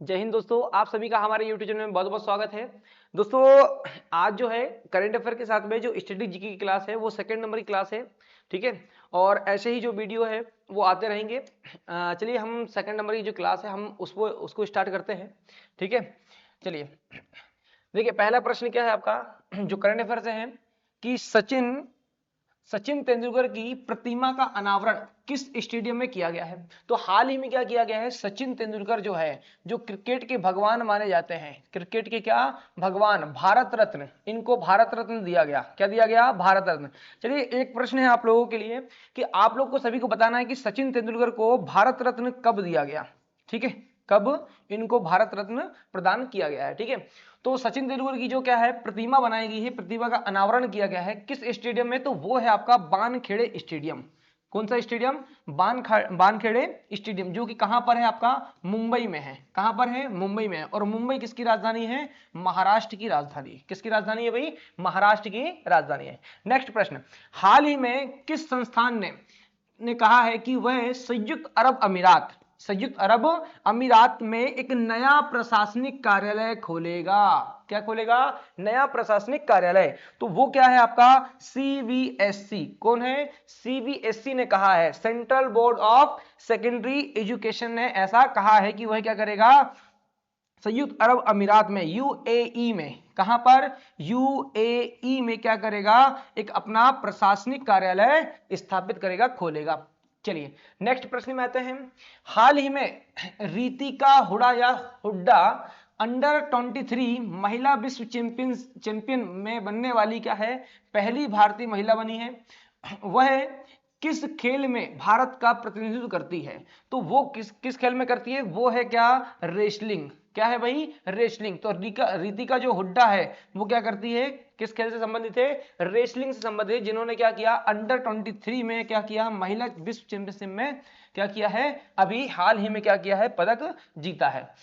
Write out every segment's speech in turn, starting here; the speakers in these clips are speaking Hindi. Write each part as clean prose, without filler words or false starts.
जय हिंद दोस्तों, आप सभी का हमारे YouTube चैनल में बहुत बहुत स्वागत है। दोस्तों आज जो है करंट अफेयर के साथ में जो स्टैटिक जीके की क्लास है वो सेकंड नंबर की क्लास है, ठीक है। और ऐसे ही जो वीडियो है वो आते रहेंगे। चलिए हम सेकंड नंबर की जो क्लास है हम उसको स्टार्ट करते हैं, ठीक है। चलिए देखिए पहला प्रश्न क्या है आपका जो करंट अफेयर से है कि सचिन तेंदुलकर की प्रतिमा का अनावरण किस स्टेडियम में किया गया है। तो हाल ही में क्या किया गया है, सचिन तेंदुलकर जो है जो क्रिकेट के भगवान माने जाते हैं, क्रिकेट के क्या भगवान, भारत रत्न, इनको भारत रत्न दिया गया। क्या दिया गया? भारत रत्न। चलिए एक प्रश्न है आप लोगों के लिए कि आप लोग को सभी को बताना है कि सचिन तेंदुलकर को भारत रत्न कब दिया गया, ठीक है। कब इनको भारत रत्न प्रदान किया गया है, ठीक है। तो सचिन तेंदुलकर की जो क्या है प्रतिमा बनाई गई है, प्रतिमा का अनावरण किया गया है किस स्टेडियम में, तो वो है आपका बानखेड़े स्टेडियम। कौन सा स्टेडियम? बानखेड़े स्टेडियम, जो कि कहां पर है आपका? मुंबई में है। कहां पर है? मुंबई में है। और मुंबई किसकी राजधानी है? महाराष्ट्र की राजधानी। किसकी राजधानी है भाई? महाराष्ट्र की राजधानी है। नेक्स्ट प्रश्न, हाल ही में किस संस्थान ने कहा है कि वह संयुक्त अरब अमीरात में एक नया प्रशासनिक कार्यालय खोलेगा। क्या खोलेगा? नया प्रशासनिक कार्यालय। तो वो क्या है आपका? सीबीएसई। कौन है? सीबीएसई ने कहा है, central board of secondary education ने ऐसा कहा है कि वह क्या करेगा, संयुक्त अरब अमीरात में, यूएई में, कहां पर? यूएई में क्या करेगा, एक अपना प्रशासनिक कार्यालय स्थापित करेगा, खोलेगा। चलिए नेक्स्ट प्रश्न में आते हैं। हाल ही में रितिका हुड्डा अंडर 23 महिला विश्व चैंपियन में बनने वाली क्या है, पहली भारतीय महिला बनी है। वह किस खेल में भारत का प्रतिनिधित्व करती है? तो वो किस खेल में करती है? वो है क्या? रेसलिंग। क्या है भाई? रेसलिंग। तो रितिका जो हुड्डा है वो क्या करती है, किस खेल से संबंधित है? रेसलिंग से संबंधित है। जिन्होंने क्या किया, अंडर 23 में क्या किया, महिला विश्व चैंपियनशिप में क्या किया है, अभी हाल ही में क्या किया है, पदक जीता है।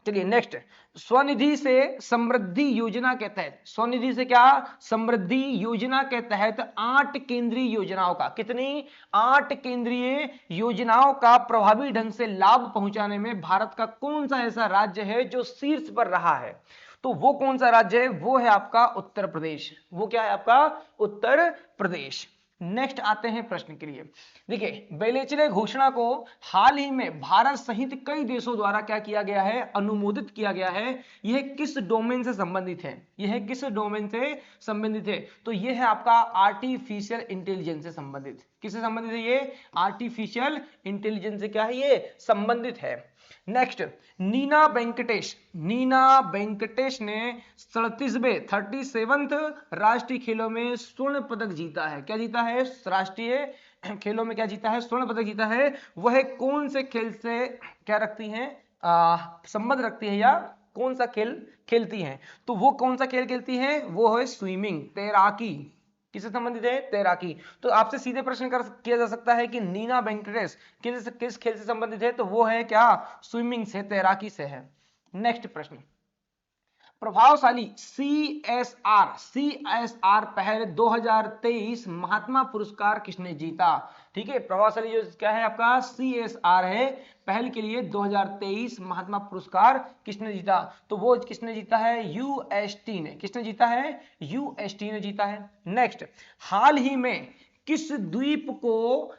चलिए नेक्स्ट, स्वनिधि से समृद्धि योजना के तहत, स्वनिधि से क्या, समृद्धि योजना के तहत 8 केंद्रीय योजनाओं का, कितनी? 8 केंद्रीय योजनाओं का प्रभावी ढंग से लाभ पहुंचाने में भारत का कौन सा ऐसा राज्य है जो शीर्ष पर रहा है? तो वो कौन सा राज्य है? वो है आपका उत्तर प्रदेश। वो क्या है आपका? उत्तर प्रदेश। नेक्स्ट आते हैं प्रश्न के लिए। देखिए बेलेचले घोषणा को हाल ही में भारत सहित कई देशों द्वारा क्या किया गया है, अनुमोदित किया गया है। यह किस डोमेन से संबंधित है? यह किस डोमेन से संबंधित है? तो यह है आपका आर्टिफिशियल इंटेलिजेंस से संबंधित। किससे संबंधित है ये? आर्टिफिशियल इंटेलिजेंस से क्या है ये, संबंधित है। नेक्स्ट, नीना वेंकटेश ने 37वें राष्ट्रीय खेलों में स्वर्ण पदक जीता है। क्या जीता है? राष्ट्रीय खेलों में क्या जीता है? स्वर्ण पदक जीता है। वह कौन से खेल से क्या रखती हैं, संबंध रखती है, या कौन सा खेल खेलती हैं? तो वो कौन सा खेल खेलती है? वो है स्विमिंग, तैराकी। किससे संबंधित है? तैराकी। तो आपसे सीधे प्रश्न किया जा सकता है कि नीना वेंकटेश किस खेल से संबंधित है? तो वो है क्या? स्विमिंग से, तैराकी से है। नेक्स्ट प्रश्न, प्रभावशाली सीएसआर पहल 2023 महात्मा पुरस्कार किसने जीता? ठीक है, प्रभावशाली जो क्या है आपका सीएसआर है पहल के लिए 2023 महात्मा पुरस्कार किसने जीता? तो वो किसने जीता है? यूएसटी ने। किसने जीता है? यूएसटी ने जीता है। नेक्स्ट, हाल ही में किस द्वीप को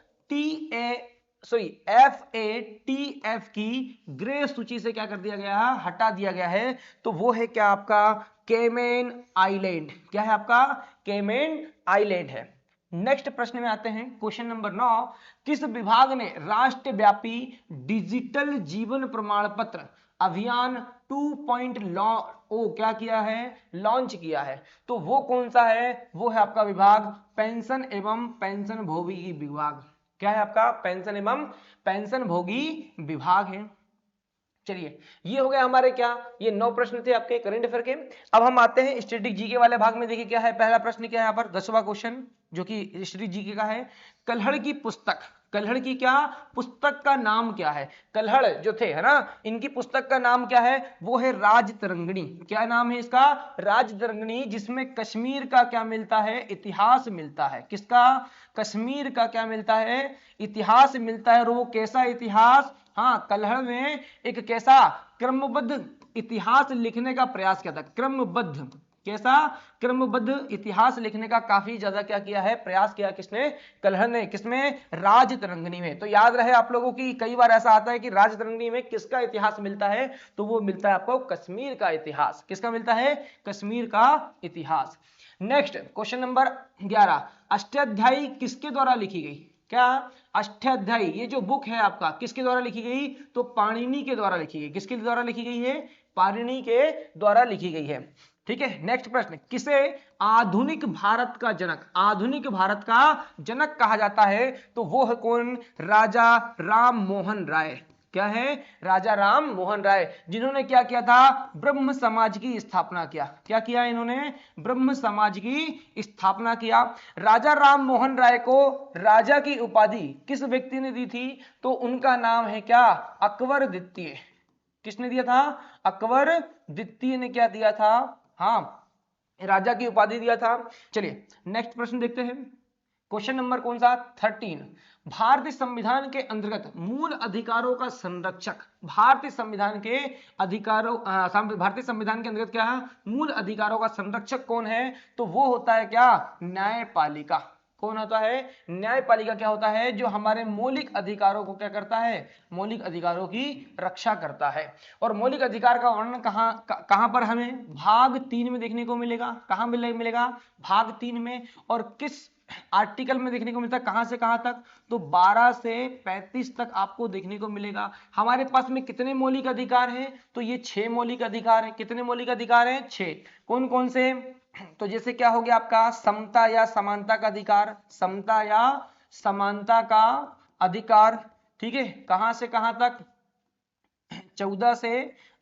FATF की ग्रे सूची से क्या कर दिया गया है, हटा दिया गया है? तो वो है क्या आपका? Cayman island. क्या है आपका? केमेन आइलैंड है। नेक्स्ट प्रश्न में आते हैं, क्वेश्चन नंबर 9, किस विभाग ने राष्ट्रव्यापी डिजिटल जीवन प्रमाण पत्र अभियान 2.0 क्या किया है, लॉन्च किया है? तो वो कौन सा है? वो है आपका विभाग पेंशन एवं पेंशनभोगी विभाग। क्या है आपका? पेंशन एवं पेंशनभोगी विभाग है। चलिए ये हो गया हमारे क्या, ये 9 प्रश्न थे आपके करंट अफेयर के। अब हम आते हैं स्टैटिक जीके वाले भाग में। देखिए क्या है, पहला प्रश्न क्या है यहाँ पर, 10वां क्वेश्चन जो कि स्टैटिक जीके का है। कल्हड़ की पुस्तक कल्हड़ की क्या पुस्तक का नाम क्या है? कल्हड़ जो थे है ना, इनकी पुस्तक का नाम क्या है? वो है राजतरंगिणी। क्या नाम है इसका? राजतरंगिणी, जिसमें कश्मीर का क्या मिलता है? इतिहास मिलता है। किसका? कश्मीर का क्या मिलता है? इतिहास मिलता है। और वो कैसा इतिहास? हाँ, कल्हड़ में एक कैसा क्रमबद्ध इतिहास लिखने का प्रयास किया था। क्रमबद्ध, कैसा? क्रमबद्ध इतिहास लिखने का काफी ज्यादा क्या किया है? प्रयास किया। किसने? कल्हड़ ने। किसमें? राजतरंगिणी में। तो याद रहे आप लोगों की, कई बार ऐसा आता है कि राजतरंगिणी में किसका इतिहास मिलता है? तो वो मिलता है आपको कश्मीर का इतिहास। किसका मिलता है? कश्मीर का इतिहास। नेक्स्ट क्वेश्चन नंबर 11, अष्टाध्यायी किसके द्वारा लिखी गई? क्या? अष्टाध्यायी, ये जो बुक है आपका, किसके द्वारा लिखी गई? तो पाणिनि के द्वारा लिखी गई। किसके द्वारा लिखी गई है? पाणिनि के द्वारा लिखी गई है। ठीक है, नेक्स्ट प्रश्न, किसे आधुनिक भारत का जनक, आधुनिक भारत का जनक कहा जाता है? तो वो है कौन? राजा राम मोहन राय। क्या है? राजा राम मोहन राय, जिन्होंने क्या किया था? ब्रह्म समाज की स्थापना किया। क्या किया इन्होंने? ब्रह्म समाज की स्थापना किया। राजा राम मोहन राय को राजा की उपाधि किस व्यक्ति ने दी थी? तो उनका नाम है क्या? अकबर द्वितीय। किसने दिया था? अकबर द्वितीय ने क्या दिया था? हाँ, राजा की उपाधि दिया था। चलिए नेक्स्ट प्रश्न देखते हैं। क्वेश्चन नंबर कौन सा? 13, भारतीय संविधान के अंतर्गत मूल अधिकारों का संरक्षक, भारतीय संविधान के अधिकारों भारतीय संविधान के अंतर्गत क्या है? मूल अधिकारों का संरक्षक कौन है? तो वो होता है क्या? न्यायपालिका। कौन होता है? न्यायपालिका। क्या होता है? जो हमारे मौलिक अधिकारों को क्या करता है? मौलिक अधिकारों की रक्षा करता है। और मौलिक अधिकार का वर्णन कहां पर हमें भाग 3 में देखने को मिलेगा? कहां मिलेगा? भाग 3 में। और किस आर्टिकल में देखने को मिलता है? कहां से कहां तक? तो 12 से 35 तक आपको देखने को मिलेगा। हमारे पास में कितने मौलिक अधिकार हैं? तो ये 6 मौलिक अधिकार हैं। कितने मौलिक अधिकार हैं? 6। कौन कौन से? तो जैसे क्या हो गया आपका? समता या समानता का अधिकार, समता या समानता का अधिकार। ठीक है, कहां से कहां तक? 14 से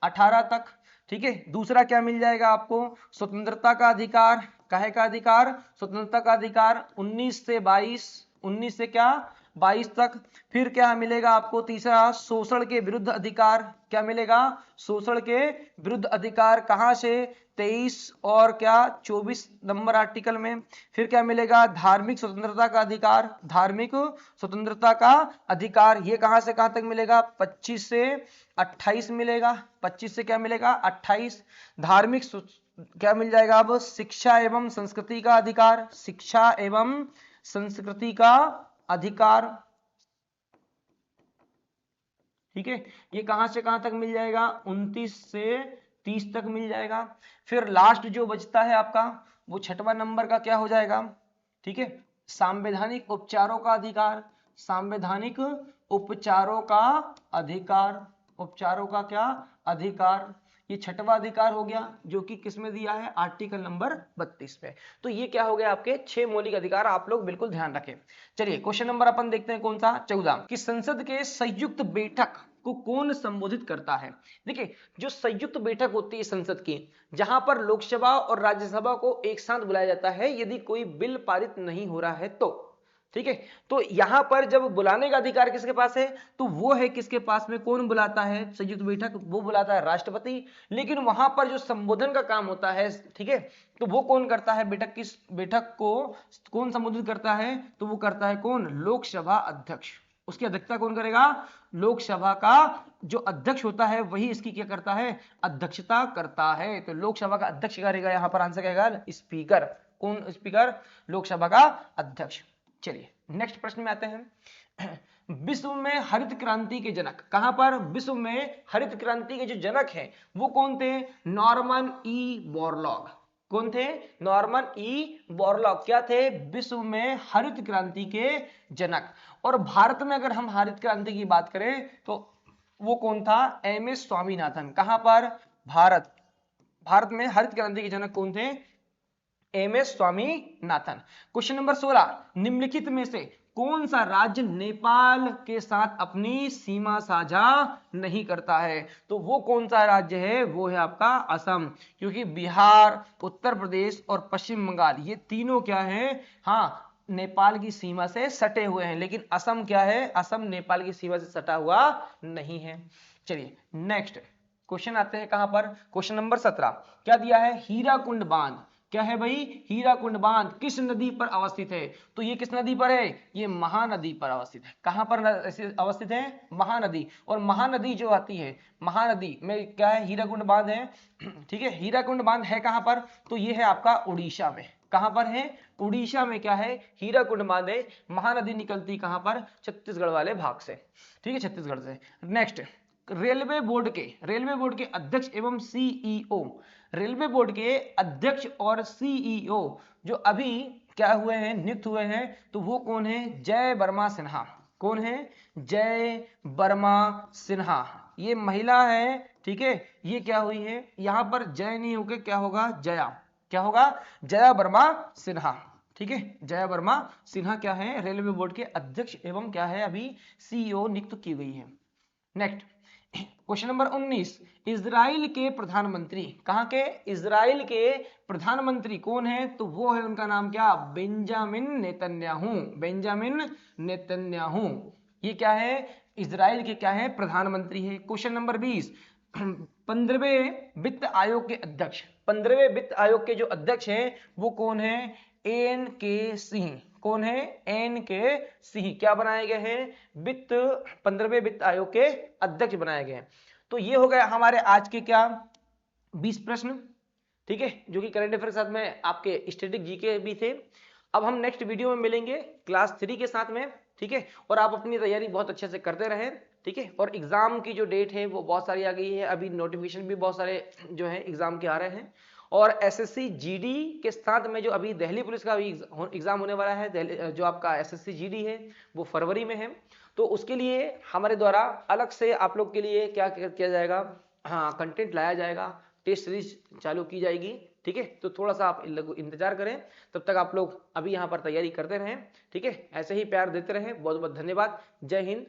18 तक। ठीक है, दूसरा क्या मिल जाएगा आपको? स्वतंत्रता का अधिकार। काहे का अधिकार? स्वतंत्रता का अधिकार 19 से 22, 19 से क्या? 22 तक। फिर क्या मिलेगा आपको? तीसरा, शोषण के विरुद्ध अधिकार। क्या मिलेगा? शोषण के विरुद्ध अधिकार। कहां से? 23 और क्या 24 नंबर आर्टिकल में। फिर क्या मिलेगा? धार्मिक स्वतंत्रता का अधिकार, धार्मिक स्वतंत्रता का अधिकार। ये कहां से कहां तक मिलेगा? 25 से 28 मिलेगा। 25 से क्या मिलेगा? 28। धार्मिक क्या मिल जाएगा अब? शिक्षा एवं संस्कृति का अधिकार, शिक्षा एवं संस्कृति का अधिकार। ठीक है, ये कहां से कहां तक मिल जाएगा? 29 से 30 तक मिल जाएगा। फिर लास्ट जो बचता है आपका, वो 6वां नंबर का क्या हो जाएगा? ठीक है, संवैधानिक उपचारों का अधिकार, संवैधानिक उपचारों का अधिकार, उपचारों का क्या? अधिकार। ये 6वां अधिकार हो गया, जो कि किस में दिया है? आर्टिकल नंबर 32 में। तो ये क्या हो गया? आपके 6 मौलिक अधिकार, आप लोग बिल्कुल ध्यान रखें। चलिए क्वेश्चन नंबर अपन देखते हैं कौन सा? 14, कि संसद के संयुक्त बैठक को कौन संबोधित करता है? देखिए, जो संयुक्त बैठक होती है संसद की, जहां पर लोकसभा और राज्यसभा को एक साथ बुलाया जाता है यदि कोई बिल पारित नहीं हो रहा है तो। ठीक है, तो यहां पर जब बुलाने का अधिकार किसके पास है? तो वो है किसके पास में? कौन बुलाता है संयुक्त बैठक? वो बुलाता है राष्ट्रपति। लेकिन वहां पर जो संबोधन का काम होता है, ठीक है, तो वो कौन करता है? बैठक को कौन संबोधित करता है? तो वो करता है कौन? लोकसभा अध्यक्ष। उसकी अध्यक्षता कौन करेगा? लोकसभा का जो अध्यक्ष होता है वही इसकी क्या करता है? अध्यक्षता करता है। तो लोकसभा का अध्यक्ष करेगा, यहां पर आंसर कहेगा स्पीकर। कौन स्पीकर? लोकसभा का अध्यक्ष। चलिए नेक्स्ट प्रश्न में आते हैं। विश्व में हरित क्रांति के जनक, कहां पर? विश्व में हरित क्रांति के जो जनक हैं वो कौन थे? Norman E Borlaug. कौन थे? Norman E Borlaug. क्या थे? विश्व में हरित क्रांति के जनक। और भारत में अगर हम हरित क्रांति की बात करें तो वो कौन था? M S Swaminathan. कहां पर? भारत में हरित क्रांति के जनक कौन थे? M S Swaminathan. Question number 16, निम्नलिखित में से कौन सा राज्य नेपाल के साथ अपनी सीमा साझा नहीं करता है? तो वो कौन सा राज्य है? वो है आपका असम। क्योंकि बिहार, उत्तर प्रदेश और पश्चिम बंगाल ये तीनों क्या है? हाँ, नेपाल की सीमा से सटे हुए हैं, लेकिन असम क्या है, असम नेपाल की सीमा से सटा हुआ नहीं है। चलिए नेक्स्ट क्वेश्चन आते हैं कहां पर, क्वेश्चन नंबर 17 क्या दिया है, हीराकुंड बांध क्या है भाई, हीराकुंड बांध किस नदी पर अवस्थित है, तो ये किस नदी पर है, ये महानदी पर अवस्थित है। कहां पर अवस्थित है, महानदी, और महानदी जो आती है, महानदी में क्या है, हीराकुंड बांध है। ठीक है, हीराकुंड बांध है कहां पर, तो ये है आपका उड़ीसा में। कहां पर है, उड़ीसा में क्या है, हीराकुंड बांध है। महानदी निकलती कहां पर, छत्तीसगढ़ वाले भाग से, ठीक है, छत्तीसगढ़ से। नेक्स्ट रेलवे बोर्ड के अध्यक्ष एवं सीईओ, रेलवे बोर्ड के अध्यक्ष और सीईओ जो अभी क्या हुए हैं, नियुक्त हुए हैं, तो वो कौन है, जय वर्मा सिन्हा। कौन है, जय वर्मा सिन्हा, ये महिला है। ठीक है, ये क्या हुई है, यहां पर जय नहीं होकर क्या होगा, जया, क्या होगा, जया वर्मा सिन्हा। ठीक है, जया वर्मा सिन्हा क्या है, रेलवे बोर्ड के अध्यक्ष एवं क्या है, अभी सीईओ नियुक्त की गई है। नेक्स्ट क्वेश्चन नंबर 19 इजराइल के प्रधानमंत्री, कहां के, इजराइल के प्रधानमंत्री कौन है, तो वो है उनका नाम क्या, बेंजामिन नेतन्याहू, बेंजामिन नेतन्याहू। ये क्या है, इजराइल के क्या है, प्रधानमंत्री है। क्वेश्चन नंबर 20 15वें वित्त आयोग के अध्यक्ष, 15वें वित्त आयोग के जो अध्यक्ष हैं वो कौन है, एन के सिंह। कौन है, एन के सिंह क्या बनाए गए हैं, 15वें वित्त आयोग के अध्यक्ष बनाए गए हैं। तो ये हो गया हमारे आज के क्या 20 प्रश्न, ठीक है, जो कि करंट अफेयर के साथ में आपके स्टैटिक जीके भी थे। अब हम नेक्स्ट वीडियो में मिलेंगे क्लास 3 के साथ में, ठीक है, और आप अपनी तैयारी बहुत अच्छे से करते रहें, ठीक है। और एग्जाम की जो डेट है वो बहुत सारी आ गई है, अभी नोटिफिकेशन भी बहुत सारे जो है एग्जाम के आ रहे हैं। और एसएससी जीडी के साथ में जो अभी दिल्ली पुलिस का भी एग्जाम होने वाला है, जो आपका एसएससी जीडी है वो फरवरी में है, तो उसके लिए हमारे द्वारा अलग से आप लोग के लिए क्या किया जाएगा, हाँ कंटेंट लाया जाएगा, टेस्ट सीरीज चालू की जाएगी, ठीक है। तो थोड़ा सा आप इंतजार करें, तब तक आप लोग अभी यहाँ पर तैयारी करते रहें, ठीक है, ऐसे ही प्यार देते रहें। बहुत बहुत धन्यवाद, जय हिंद।